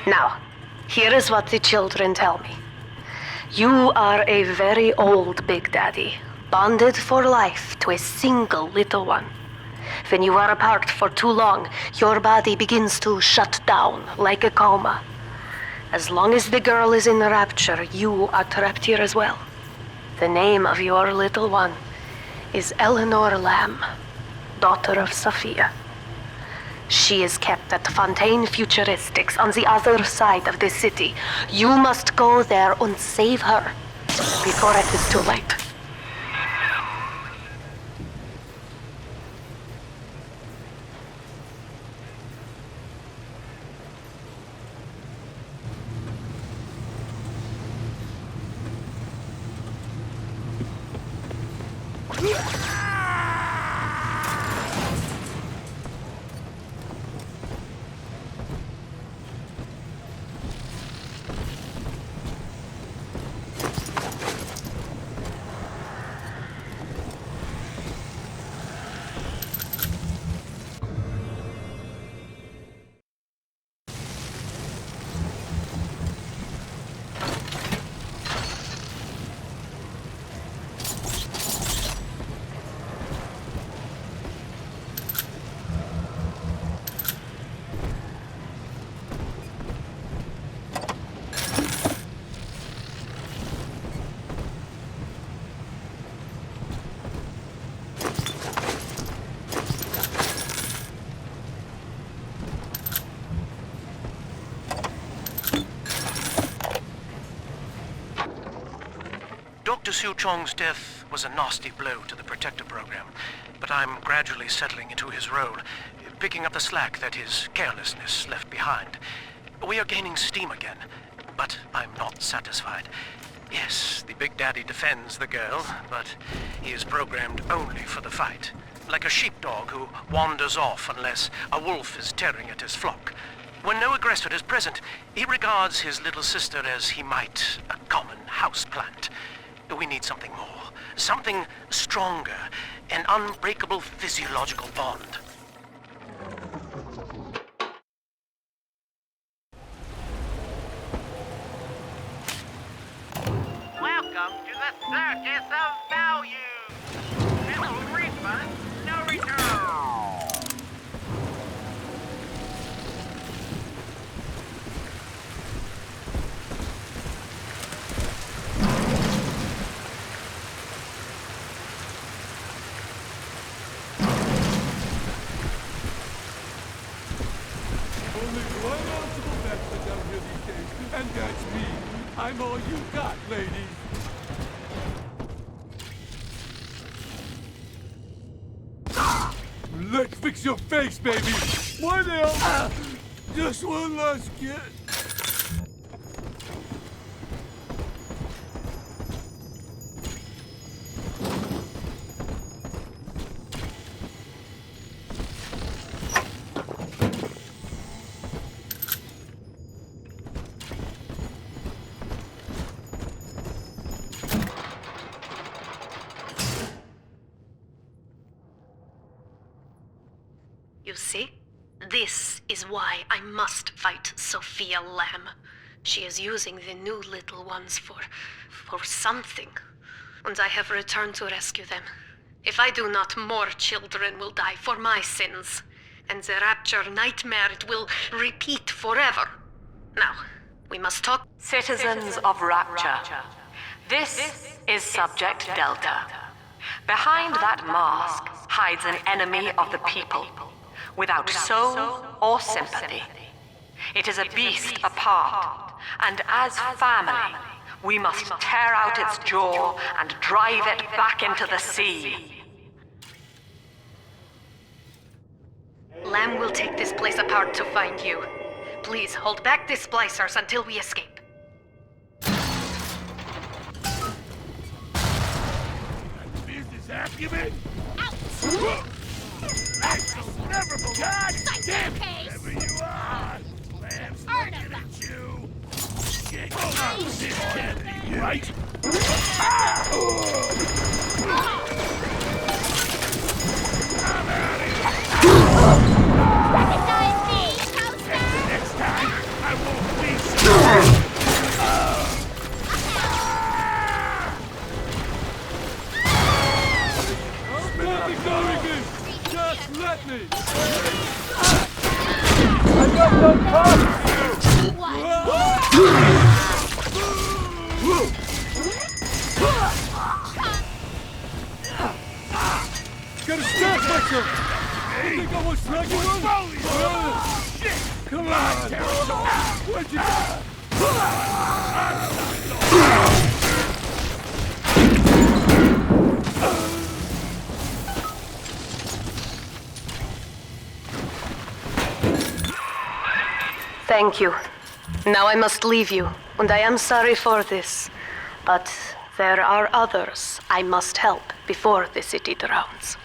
Now, here is what the children tell me. You are a very old Big Daddy, bonded for life to a single little one. When you are apart for too long, your body begins to shut down like a coma. As long as the girl is in the rapture, you are trapped here as well. The name of your little one is Eleanor Lamb, daughter of Sophia. She is kept at Fontaine Futuristics on the other side of the city. You must go there and save her before it is too late. Dr. Su Chong's death was a nasty blow to the Protector program, but I'm gradually settling into his role, picking up the slack that his carelessness left behind. We are gaining steam again, but I'm not satisfied. Yes, the Big Daddy defends the girl, but he is programmed only for the fight, like a sheepdog who wanders off unless a wolf is tearing at his flock. When no aggressor is present, he regards his little sister as he might a common houseplant. We need something more, something stronger, an unbreakable physiological bond. Welcome to the Circus of Value! No refund, no return! And that's me. I'm all you got, lady. Let's fix your face, baby. What else? Just one last kiss. You see? This is why I must fight Sophia Lamb. She is using the new little ones for something. And I have returned to rescue them. If I do not, more children will die for my sins. And the Rapture nightmare, it will repeat forever. Now, we must talk. Citizens of Rapture, this is Subject Delta. Behind that mask hides an enemy of the people, without soul or sympathy. It is a beast apart, and as family, we must tear out its jaw and drive it back into the sea. Lamb will take this place apart to find you. Please, hold back the splicers until we escape. Business acumen? Out! Never God damn case. whoever you are! Lamb's looking at you! Get Hey, this Kennedy, you. right? Ah! off me! I got no time! Gotta stop myself! You think I was lucky one? Come on! Where'd you Thank you. Now I must leave you, and I am sorry for this. But there are others I must help before the city drowns.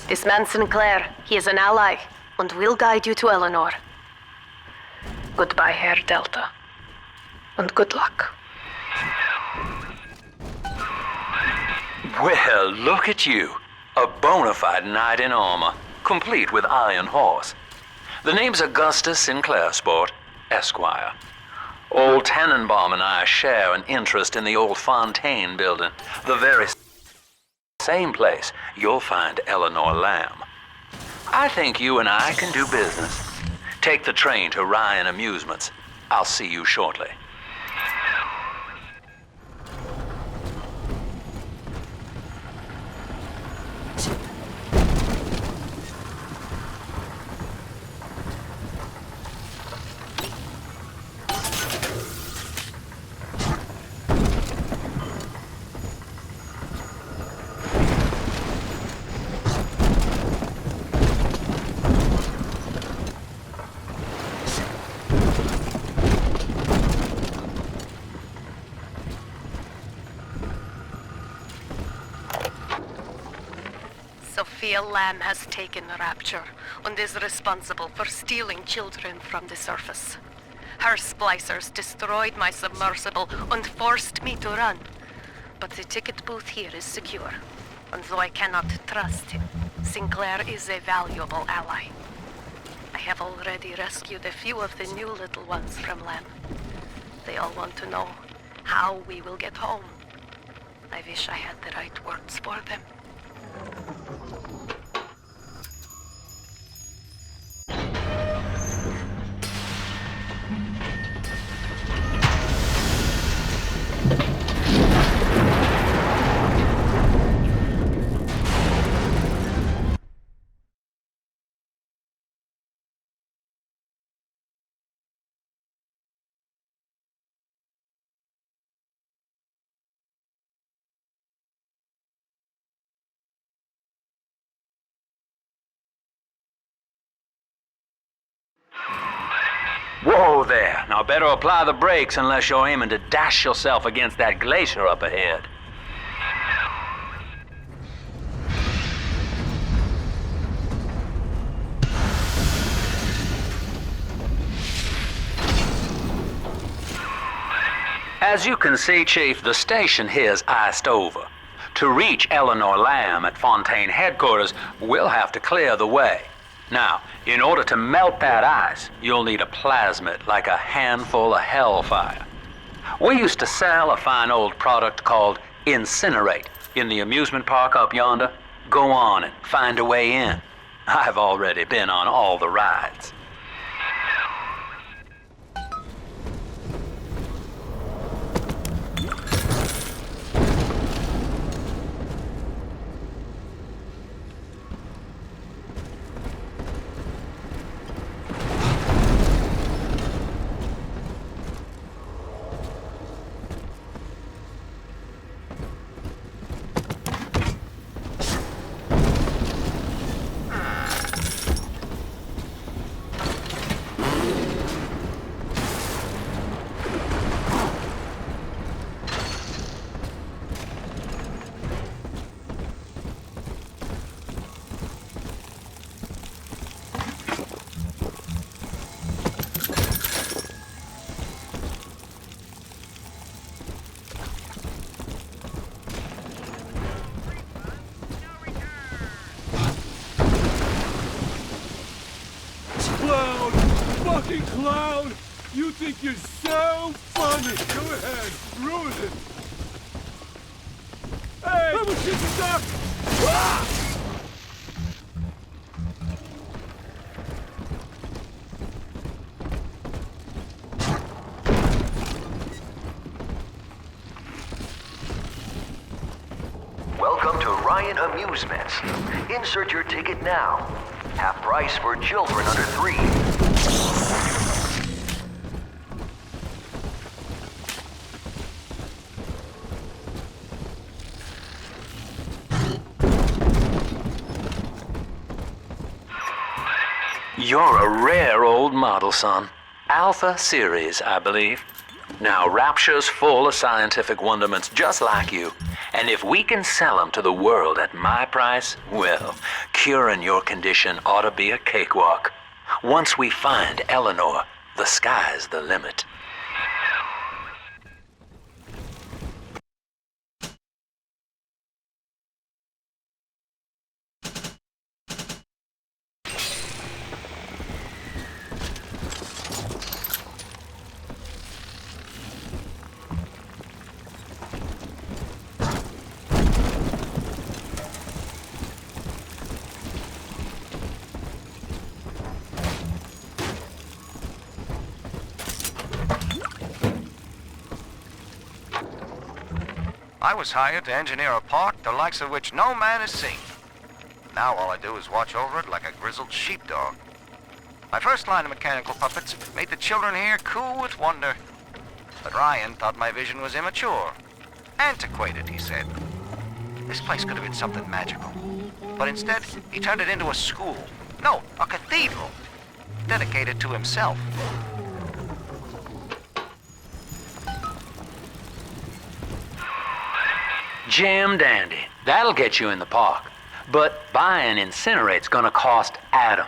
This man Sinclair, he is an ally, and will guide you to Eleanor. Goodbye, Herr Delta. And good luck. Well, look at you. A bona fide knight in armor, complete with iron horse. The name's Augustus Sinclair, Sport, Esquire. Old Tannenbaum and I share an interest in the old Fontaine building, the very same place you'll find Eleanor Lamb. I think you and I can do business. Take the train to Ryan Amusements. I'll see you shortly. Sophia Lamb has taken Rapture and is responsible for stealing children from the surface. Her splicers destroyed my submersible and forced me to run. But the ticket booth here is secure, and though I cannot trust him, Sinclair is a valuable ally. I have already rescued a few of the new little ones from Lamb. They all want to know how we will get home. I wish I had the right words for them. Whoa there. Now better apply the brakes unless you're aiming to dash yourself against that glacier up ahead. As you can see, Chief, the station here's iced over. To reach Eleanor Lamb at Fontaine headquarters, we'll have to clear the way. Now, in order to melt that ice, you'll need a plasmid, like a handful of hellfire. We used to sell a fine old product called Incinerate in the amusement park up yonder. Go on and find a way in. I've already been on all the rides. Cloud! You think you're so funny! Go ahead, ruin it! Hey! I'm a shit stuck! Ah! Ryan Amusements. Insert your ticket now. Half price for children under 3. You're a rare old model, son. Alpha series, I believe. Now, Rapture's full of scientific wonderments just like you. And if we can sell them to the world at my price, well, curing your condition ought to be a cakewalk. Once we find Eleanor, the sky's the limit. I was hired to engineer a park the likes of which no man has seen. Now all I do is watch over it like a grizzled sheepdog. My first line of mechanical puppets made the children here cool with wonder. But Ryan thought my vision was immature. Antiquated, he said. This place could have been something magical. But instead, he turned it into a school. No, a cathedral. Dedicated to himself. Jam dandy. That'll get you in the park. But buying Incinerate's gonna cost Adam.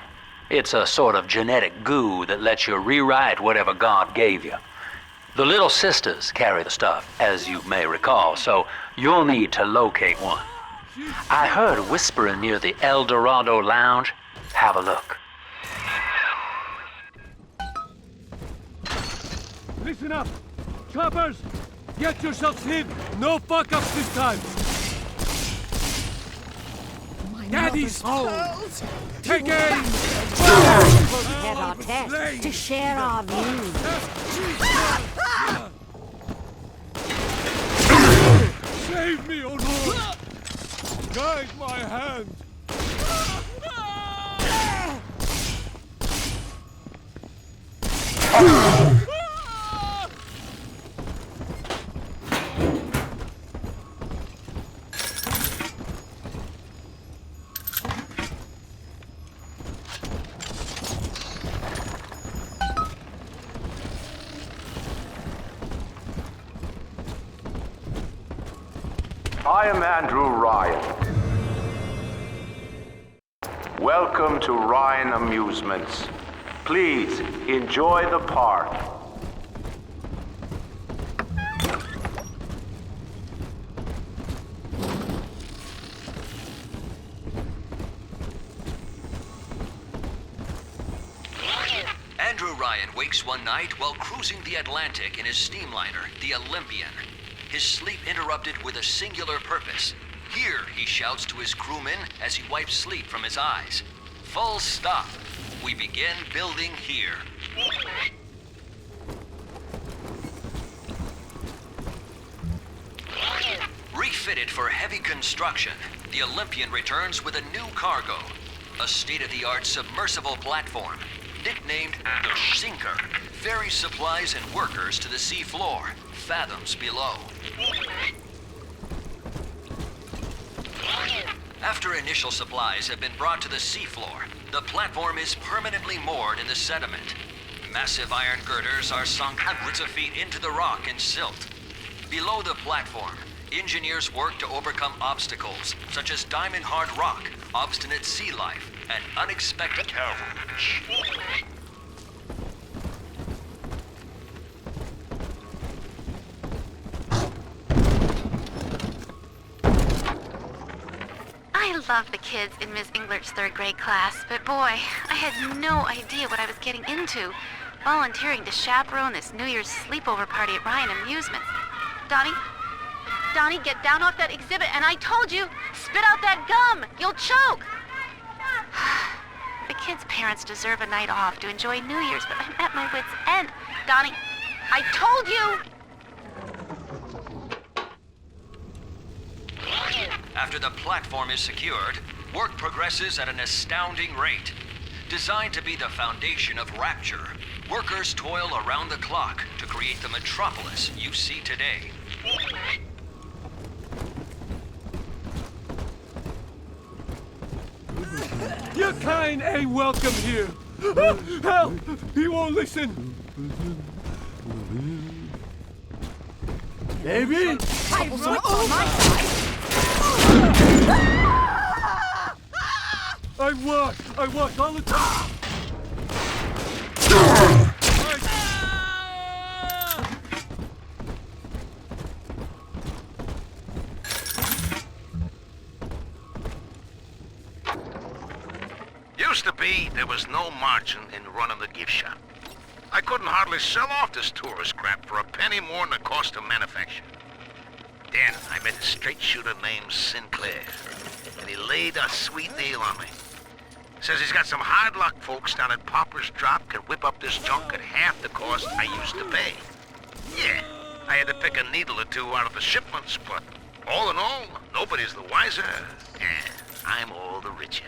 It's a sort of genetic goo that lets you rewrite whatever God gave you. The little sisters carry the stuff, as you may recall, so you'll need to locate one. I heard whispering near the El Dorado Lounge. Have a look. Listen up! Choppers! Get yourselves hid! No fuck-ups this time! Daddy's home! Take aim! Had our test to share our views. Save me, O Lord! Guide my hand! I am Andrew Ryan. Welcome to Ryan Amusements. Please enjoy the park. Andrew Ryan wakes one night while cruising the Atlantic in his steamliner, the Olympian. His sleep interrupted with a singular purpose. Here, he shouts to his crewmen as he wipes sleep from his eyes. Full stop. We begin building here. Refitted for heavy construction, the Olympian returns with a new cargo. A state-of-the-art submersible platform, nicknamed the Sinker, ferries supplies and workers to the sea floor, fathoms below. After initial supplies have been brought to the seafloor, the platform is permanently moored in the sediment. Massive iron girders are sunk hundreds of feet into the rock and silt. Below the platform, engineers work to overcome obstacles such as diamond-hard rock, obstinate sea life, and unexpected terror. I love the kids in Miss Englert's third grade class, but boy, I had no idea what I was getting into. Volunteering to chaperone this New Year's sleepover party at Ryan Amusements. Donnie, get down off that exhibit, and I told you, spit out that gum! You'll choke! The kids' parents deserve a night off to enjoy New Year's, but I'm at my wit's end. Donnie, I told you! After the platform is secured, work progresses at an astounding rate. Designed to be the foundation of Rapture, workers toil around the clock to create the metropolis you see today. Your kind ain't welcome here. Help! He won't listen. Baby? I watch all the time. Used to be, there was no margin in running the gift shop. I couldn't hardly sell off this tourist crap for a penny more than the cost of manufacture. Then I met a straight shooter named Sinclair, and he laid a sweet deal on me. Says he's got some hard luck folks down at Popper's Drop can whip up this junk at half the cost I used to pay. Yeah, I had to pick a needle or two out of the shipments, but all in all, nobody's the wiser, and I'm all the richer.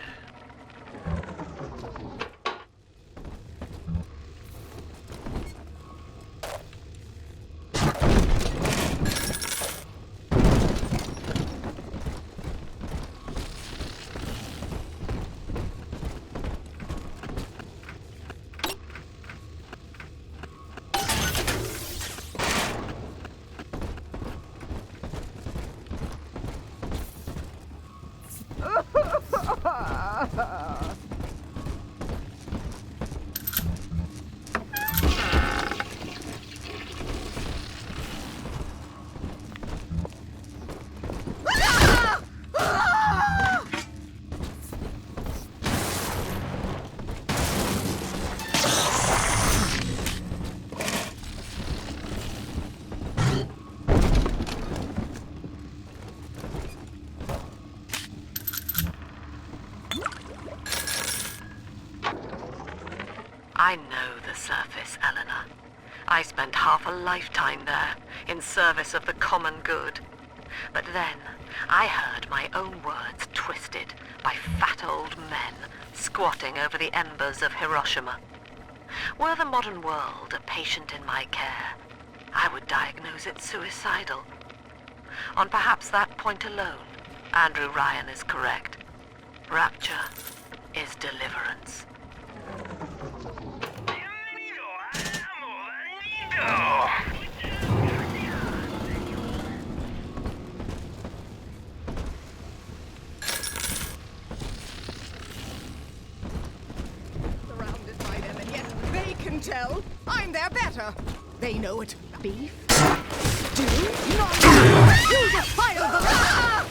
I know the surface, Eleanor. I spent half a lifetime there, in service of the common good. But then, I heard my own words twisted by fat old men squatting over the embers of Hiroshima. Were the modern world a patient in my care, I would diagnose it suicidal. On perhaps that point alone, Andrew Ryan is correct. Rapture is deliverance. Surrounded by them, and yet they can tell I'm their better. They know it. Beef? Stew? Nonsense! You defile the...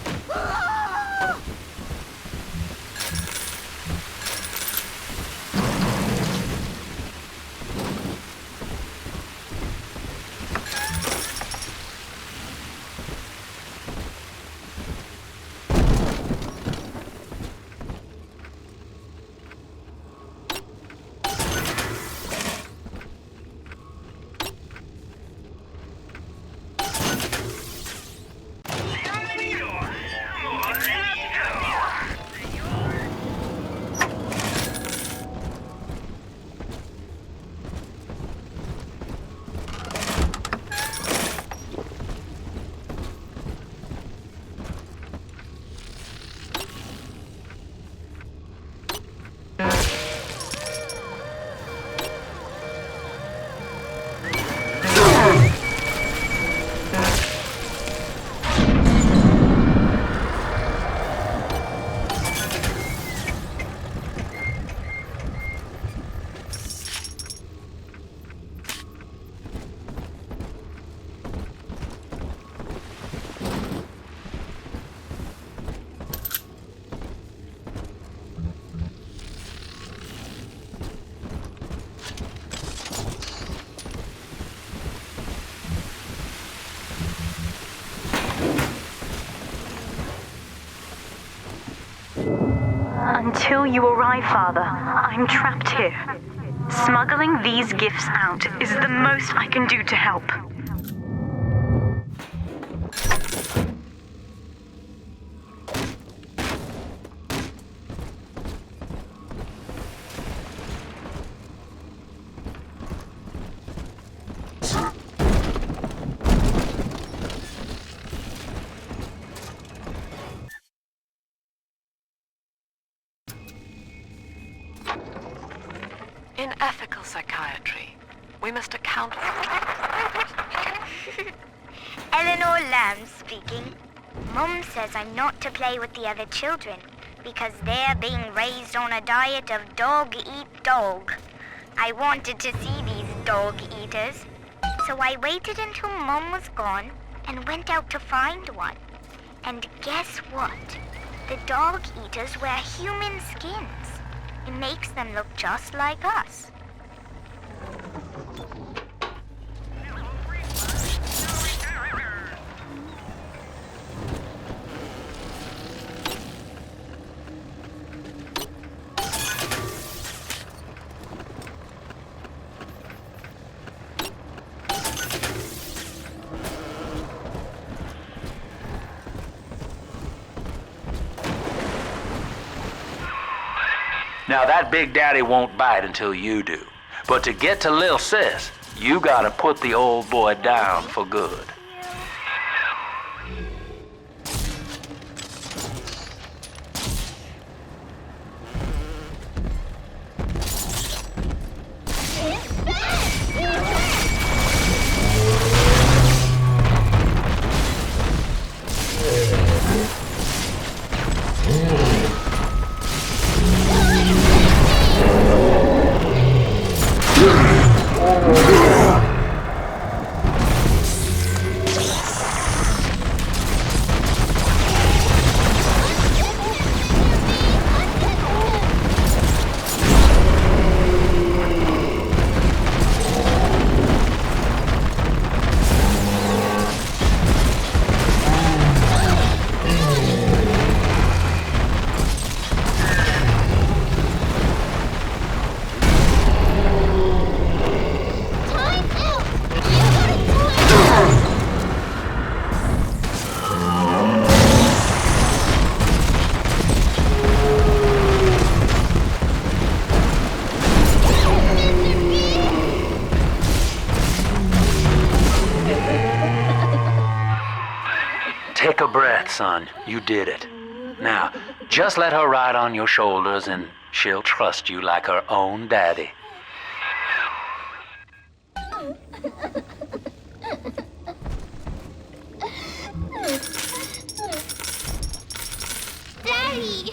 Until you arrive, Father, I'm trapped here. Smuggling these gifts out is the most I can do to help. In ethical psychiatry, we must account for... Eleanor Lamb speaking. Mum says I'm not to play with the other children because they're being raised on a diet of dog-eat-dog. I wanted to see these dog-eaters, so I waited until Mum was gone and went out to find one. And guess what? The dog-eaters wear human skins. It makes them look just like us. Now that Big Daddy won't bite until you do. But to get to Lil Sis, you gotta put the old boy down for good. Take a breath, son. You did it. Now, just let her ride on your shoulders and she'll trust you like her own daddy. Daddy!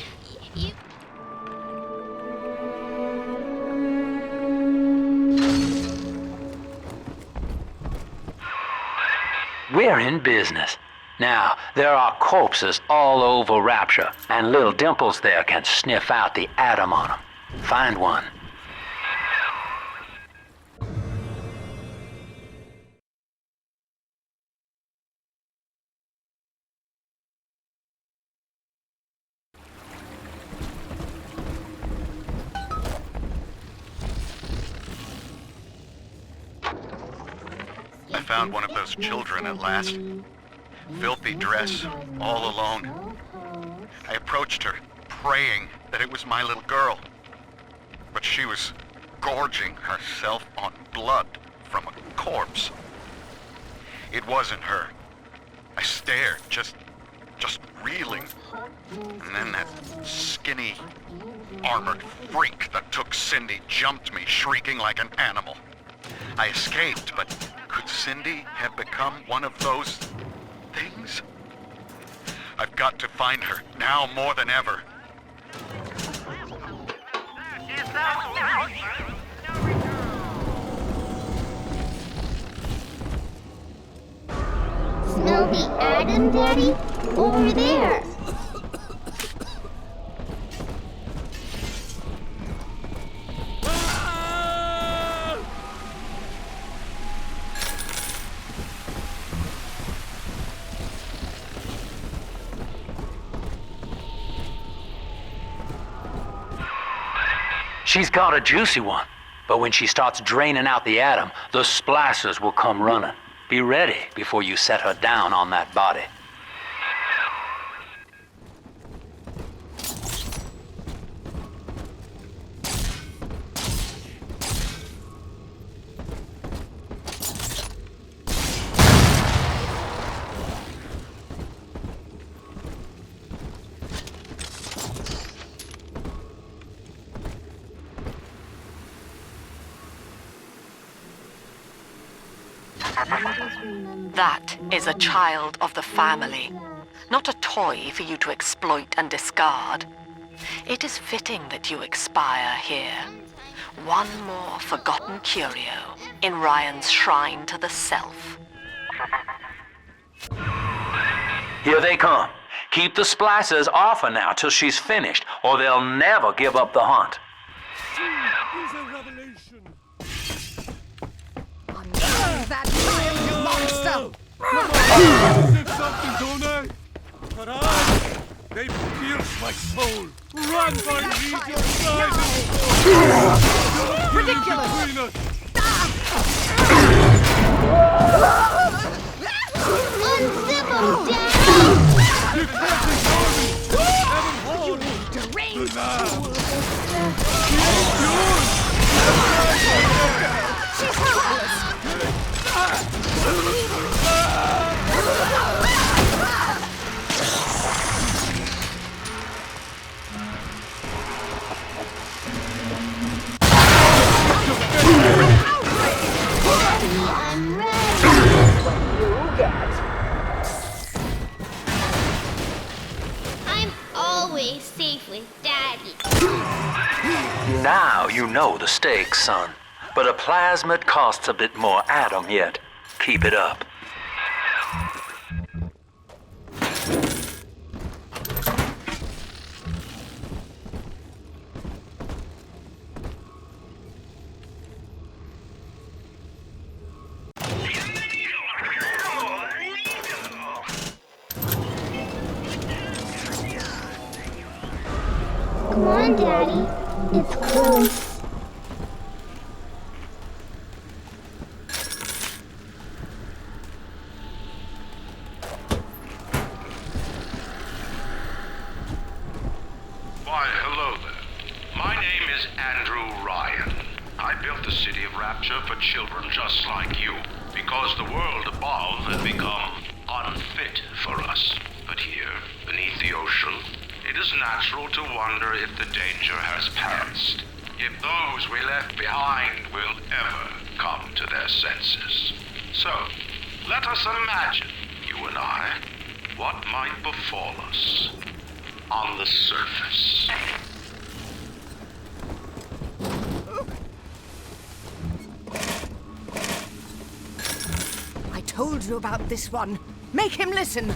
We're in business. Now, there are corpses all over Rapture, and little Dimples there can sniff out the atom on them. Find one. I found one of those children at last. Filthy dress, all alone. I approached her, praying that it was my little girl. But she was gorging herself on blood from a corpse. It wasn't her. I stared, just reeling. And then that skinny, armored freak that took Cindy jumped me, shrieking like an animal. I escaped, but could Cindy have become one of those things? I've got to find her, now more than ever. Smell the atom, Daddy? Over there. She's got a juicy one, but when she starts draining out the atom, the splicers will come running. Be ready before you set her down on that body. That is a child of the family, not a toy for you to exploit and discard. It is fitting that you expire here. One more forgotten curio in Ryan's shrine to the self. Here they come. Keep the splicers off her now till she's finished, or they'll never give up the hunt. Here's a revelation. That child, you monster! Did something, don't I? But they pierce my soul. Run, my legion, side! Ridiculous! Uncivil, Dad! You deranged fool! She's helpless! I'm ready. What you get. I'm always safe with Daddy. Now you know the stakes, son. But a plasmid costs a bit more atom yet. Keep it up. Come on, Daddy. It's close. Why, hello there. My name is Andrew Ryan. I built the city of Rapture for children just like you, because the world above had become unfit for us. But here, beneath the ocean, it is natural to wonder if the danger has passed. If those we left behind will ever come to their senses. So, let us imagine, you and I, what might befall us on the surface. I told you about this one. Make him listen.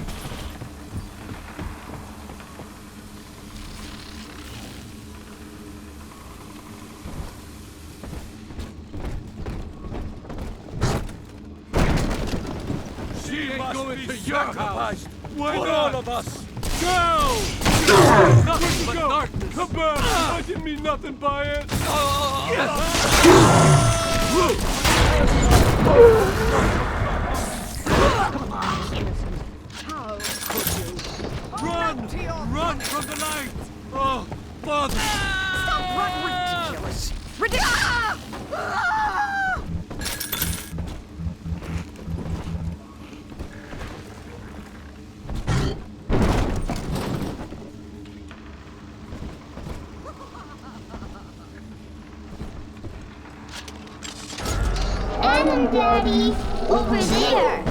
She ain't going to your house. Why not? All of us. Go! Nothing but darkness. Come back. I didn't mean nothing by it. How could you? Run! Run from the light! Oh, Father! Stop that ridiculous! Ridiculous! Adam, Daddy, over there.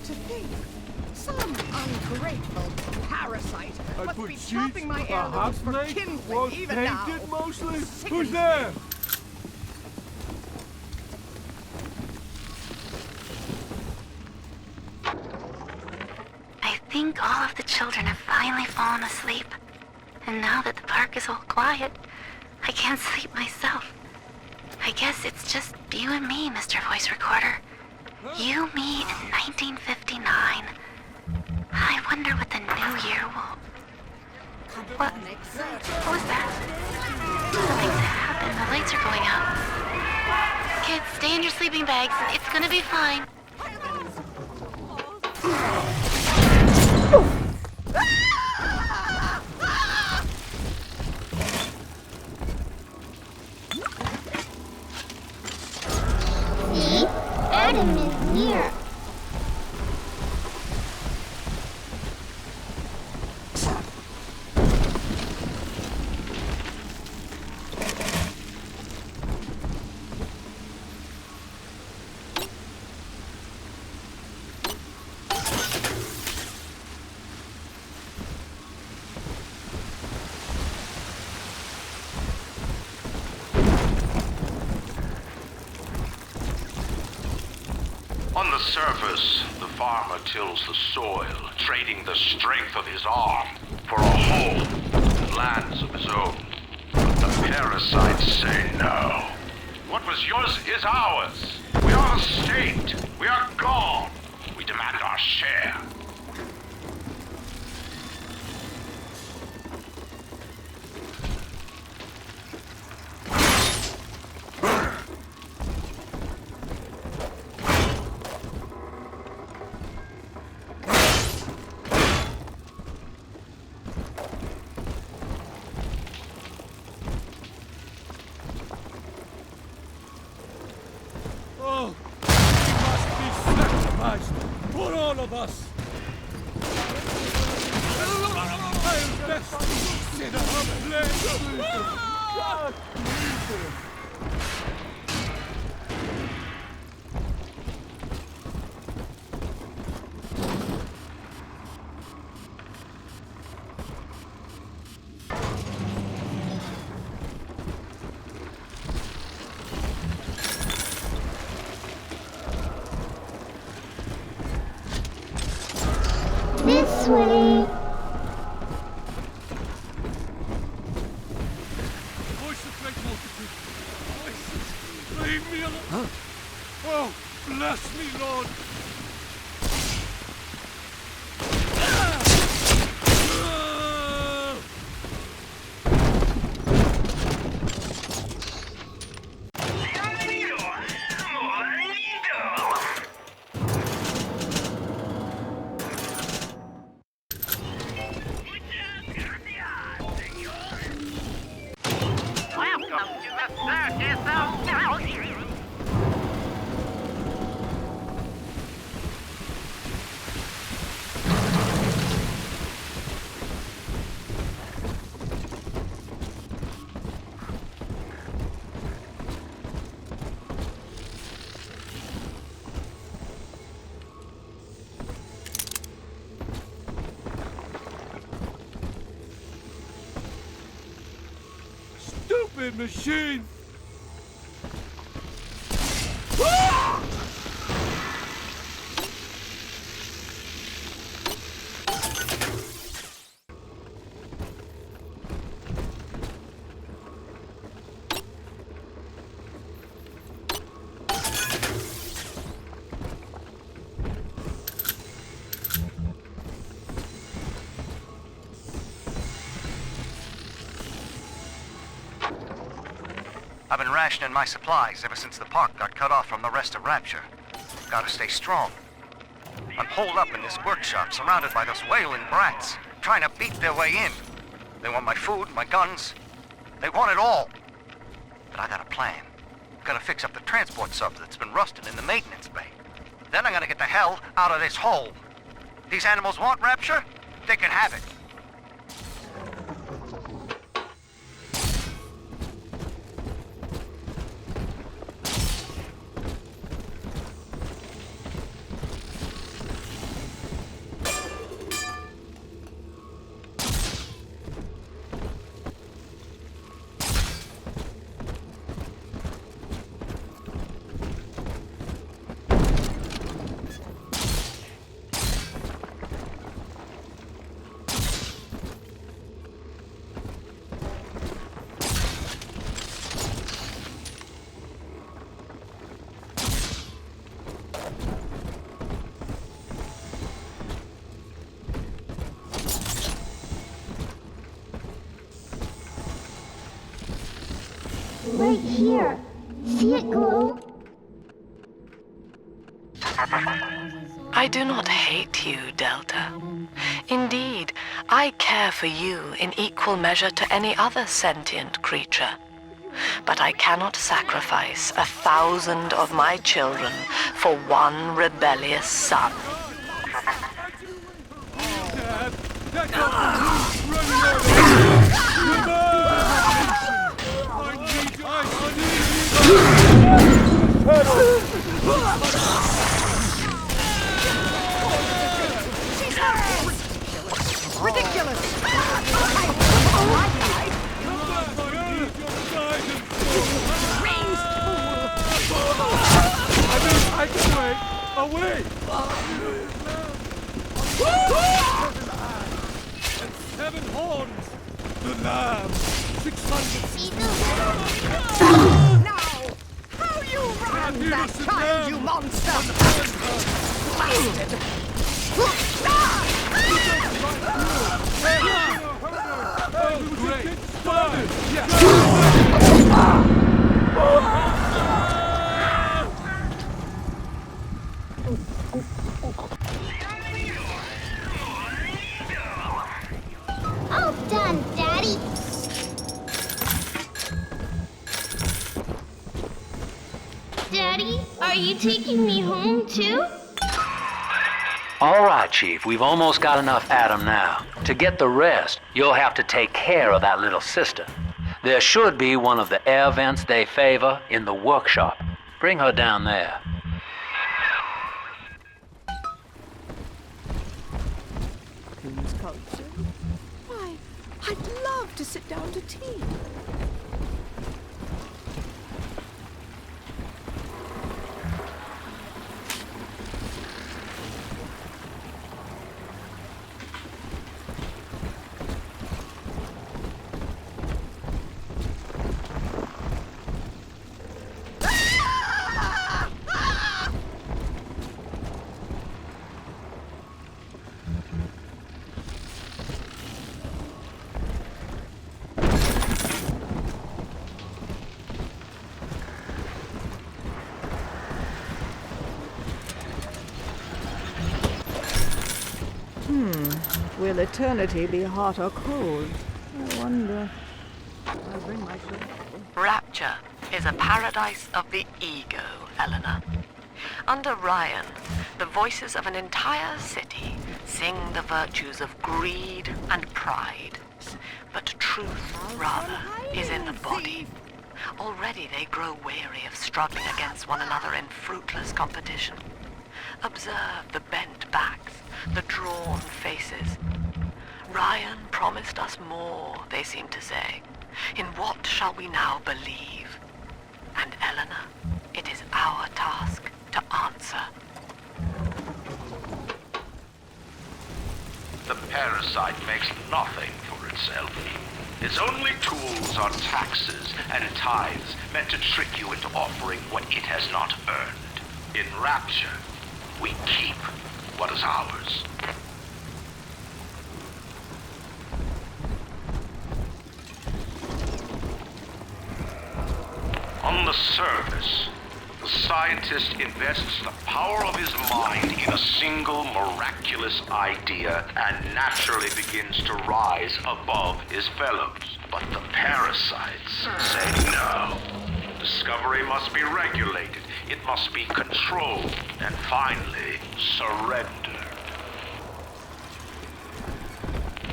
To think, some ungrateful parasite must be chopping my heirlooms for kindling even now. Painted mostly? Who's there? I think all of the children have finally fallen asleep. And now that the park is all quiet, I can't sleep myself. I guess it's just you and me, Mr. Voice Recorder. You, me, in 1959. I wonder what the new year will... What was that? Something's happened. The lights are going out. Kids, stay in your sleeping bags. It's gonna be fine. Adam is here. On the surface, the farmer tills the soil, trading the strength of his arm for a home and lands of his own. But the parasites say no. What was yours is ours. We are the state. We are gone. We demand our share. Oh, he must be sacrificed for all of us. I'll best consider her blade. This way. Voice of great multitude. Voices, leave me alone. Huh? Oh, bless me, Lord. Welcome to the circus of value. Stupid machine! I've been rationing my supplies ever since the park got cut off from the rest of Rapture. Gotta stay strong. I'm holed up in this workshop, surrounded by those wailing brats, trying to beat their way in. They want my food, my guns. They want it all. But I got a plan. Gotta fix up the transport sub that's been rusting in the maintenance bay. Then I'm gonna get the hell out of this hole. These animals want Rapture? They can have it. Right here. See it glow? I do not hate you, Delta. Indeed, I care for you in equal measure to any other sentient creature. but I cannot sacrifice 1,000 of my children for one rebellious son. Ridiculous! I can wait! Away! And 7 horns! The lamb! 600! Now! How you ran that child, you monster! Blasted! Oh, great! Fine! All done, Daddy. Daddy, are you taking me home too? All right, Chief, we've almost got enough Adam now. To get the rest, you'll have to take care of that little sister. There should be one of the air vents they favor in the workshop. Bring her down there. Whose culture? Why, I'd love to sit down to tea. Will eternity be hot or cold? I wonder. I'll bring my Rapture is a paradise of the ego, Eleanor. Under Ryan, the voices of an entire city sing the virtues of greed and pride. But truth, rather, is in the body. Already they grow weary of struggling against one another in fruitless competition. Observe the bent backs, the drawn faces. Ryan promised us more, they seem to say. In what shall we now believe? And Eleanor, it is our task to answer. The parasite makes nothing for itself. Its only tools are taxes and tithes meant to trick you into offering what it has not earned. In Rapture, we keep what is ours. On the surface, the scientist invests the power of his mind in a single miraculous idea and naturally begins to rise above his fellows. But the parasites say no. Discovery must be regulated, it must be controlled, and finally, surrendered.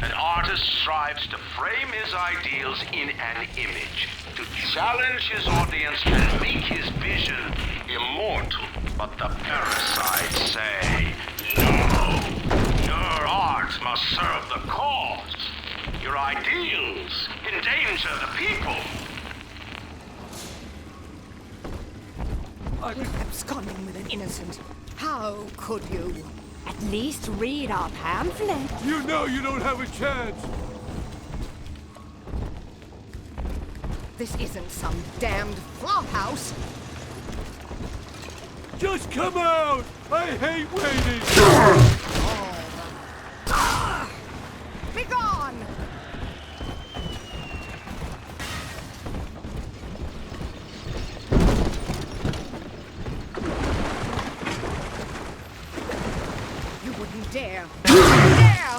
An artist strives to frame his ideals in an image, to challenge his audience and make his vision immortal. But the parasites say, no. Your art must serve the cause. Your ideals endanger the people. Absconding with an innocent. How could you? At least read our pamphlet. You know you don't have a chance. This isn't some damned flophouse. Just come out! I hate waiting! Be gone! You wouldn't dare! You wouldn't dare!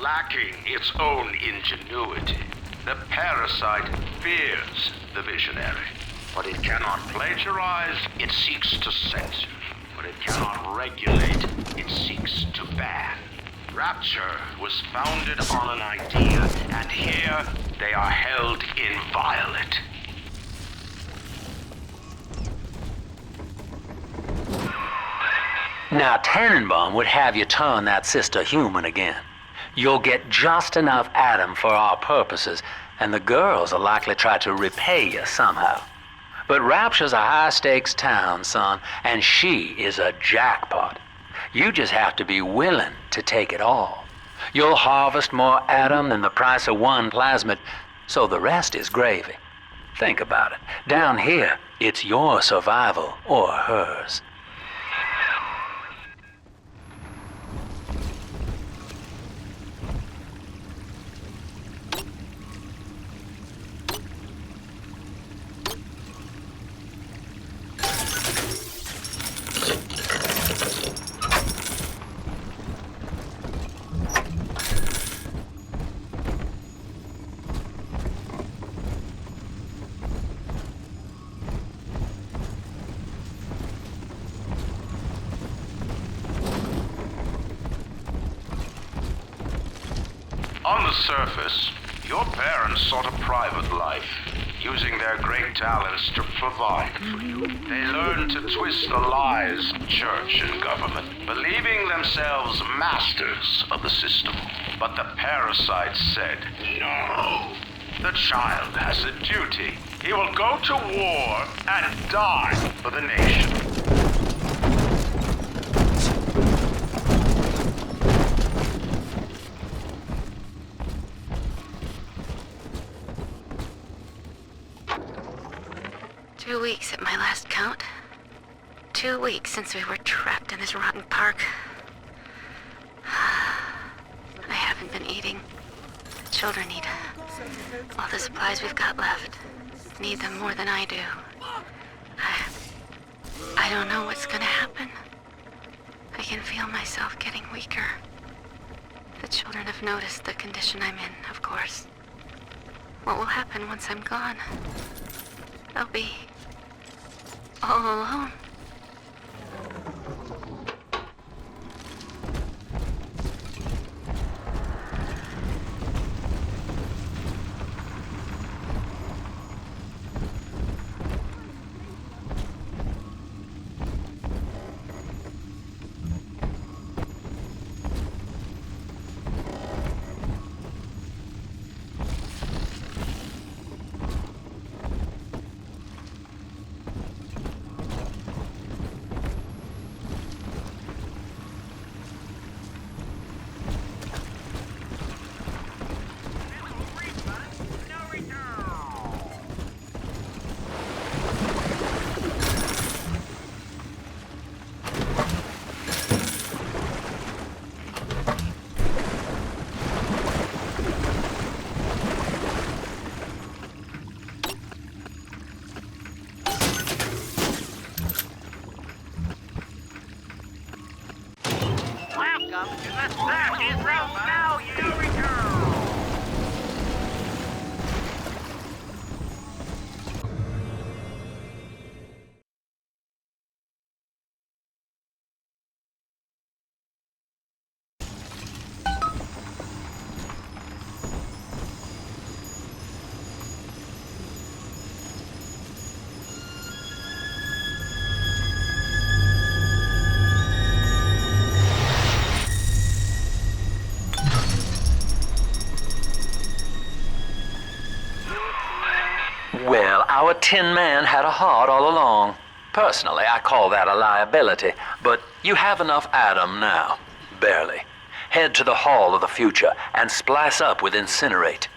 lacking its own ingenuity. The parasite fears the visionary. What it cannot plagiarize, it seeks to censor. What it cannot regulate, it seeks to ban. Rapture was founded on an idea, and here they are held inviolate. Now, Tannenbaum would have you turn that sister human again. You'll get just enough Adam for our purposes, and the girls will likely try to repay you somehow. But Rapture's a high-stakes town, son, and she is a jackpot. You just have to be willing to take it all. You'll harvest more Adam than the price of one plasmid, so the rest is gravy. Think about it. Down here, it's your survival or hers. On the surface, your parents sought a private life, using their great talents to provide for you. They learned to twist the lies of church and government, believing themselves masters of the system. But the parasite said, no. The child has a duty. He will go to war and die for the nation. 2 weeks at my last count. 2 weeks since we were trapped in this rotten park. I haven't been eating. The children need all the supplies we've got left. Need them more than I do. I don't know what's gonna happen. I can feel myself getting weaker. The children have noticed the condition I'm in, of course. What will happen once I'm gone? I'll be all alone. Welcome to the circus of value. Well, our Tin Man had a heart all along. Personally, I call that a liability, but you have enough Adam now. Barely. Head to the Hall of the Future and splice up with Incinerate.